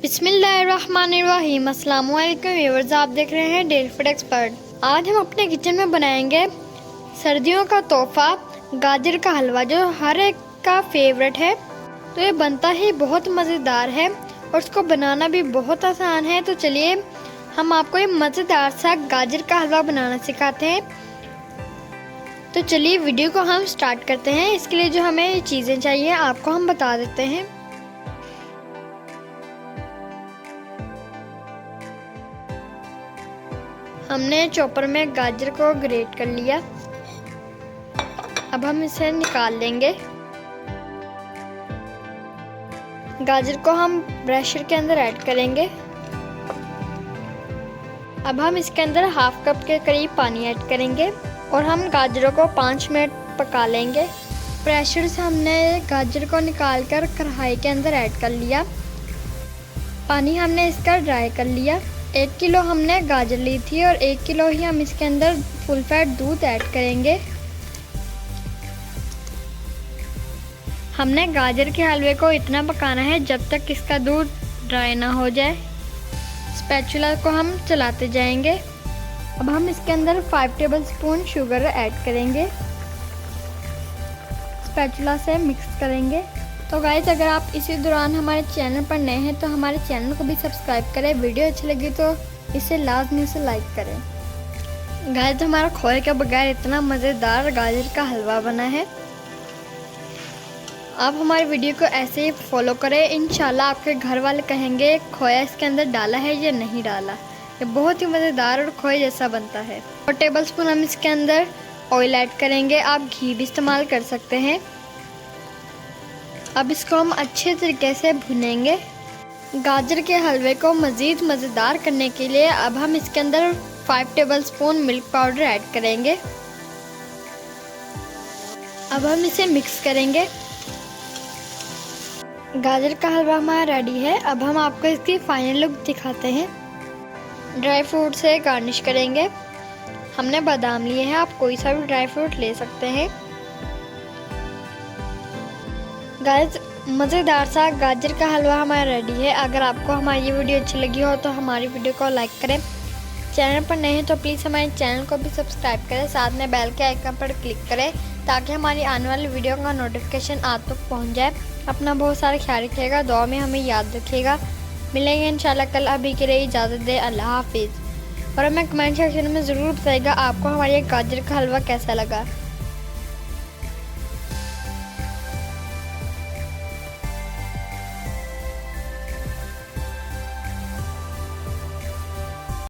बिस्मिल्लाहिर्रहमानिर्रहीम। अस्सलाम वालेकुम व्यूअर्स, आप देख रहे हैं डेली फूड एक्सपर्ट। आज हम अपने किचन में बनाएंगे सर्दियों का तोहफा गाजर का हलवा, जो हर एक का फेवरेट है। तो ये बनता ही बहुत मज़ेदार है और इसको बनाना भी बहुत आसान है। तो चलिए हम आपको ये मज़ेदार सा गाजर का हलवा बनाना सिखाते हैं। तो चलिए वीडियो को हम स्टार्ट करते हैं। इसके लिए जो हमें चीज़ें चाहिए आपको हम बता देते हैं। हमने चॉपर में गाजर को ग्रेट कर लिया। अब हम इसे निकाल लेंगे। गाजर को हम ब्रेशर के अंदर ऐड करेंगे। अब हम इसके अंदर हाफ कप के करीब पानी ऐड करेंगे और हम गाजरों को 5 मिनट पका लेंगे। प्रेशर से हमने गाजर को निकालकर कढ़ाई के अंदर ऐड कर लिया। पानी हमने इसका ड्राई कर लिया। 1 किलो हमने गाजर ली थी और 1 किलो ही हम इसके अंदर फुल फैट दूध ऐड करेंगे। हमने गाजर के हलवे को इतना पकाना है जब तक इसका दूध ड्राई ना हो जाए। स्पैचुला को हम चलाते जाएंगे। अब हम इसके अंदर 5 टेबलस्पून शुगर ऐड करेंगे। स्पैचुला से मिक्स करेंगे। तो गाइस, अगर आप इसी दौरान हमारे चैनल पर नए हैं तो हमारे चैनल को भी सब्सक्राइब करें। वीडियो अच्छी लगी तो इसे लाजमी से लाइक करें। गाइस, हमारा खोए के बगैर इतना मज़ेदार गाजर का हलवा बना है। आप हमारी वीडियो को ऐसे ही फॉलो करें। इंशाल्लाह आपके घर वाले कहेंगे खोया इसके अंदर डाला है या नहीं डाला। ये बहुत ही मज़ेदार और खोए जैसा बनता है। और टेबलस्पून हम इसके अंदर ऑयल ऐड करेंगे। आप घी भी इस्तेमाल कर सकते हैं। अब इसको हम अच्छे तरीके से भुनेंगे। गाजर के हलवे को मज़ीद मज़ेदार करने के लिए अब हम इसके अंदर 5 टेबलस्पून मिल्क पाउडर ऐड करेंगे। अब हम इसे मिक्स करेंगे। गाजर का हलवा हमारा रेडी है। अब हम आपको इसकी फाइनल लुक दिखाते हैं। ड्राई फ्रूट से गार्निश करेंगे। हमने बादाम लिए हैं, आप कोई सा भी ड्राई फ्रूट ले सकते हैं। गाइस, मज़ेदार सा गाजर का हलवा हमारा रेडी है। अगर आपको हमारी ये वीडियो अच्छी लगी हो तो हमारी वीडियो को लाइक करें। चैनल पर नए हैं तो प्लीज़ हमारे चैनल को भी सब्सक्राइब करें। साथ में बेल के आइकन पर क्लिक करें ताकि हमारी आने वाली वीडियो का नोटिफिकेशन आप तक पहुंच जाए। अपना बहुत सारा ख्याल रखिएगा, दुआ में हमें याद रखिएगा। मिलेंगे इंशाल्लाह कल। अभी के लिए इजाज़त दे, अल्लाह हाफिज़। और हमें कमेंट सेक्शन में ज़रूर बताइएगा आपको हमारी गाजर का हलवा कैसा लगा।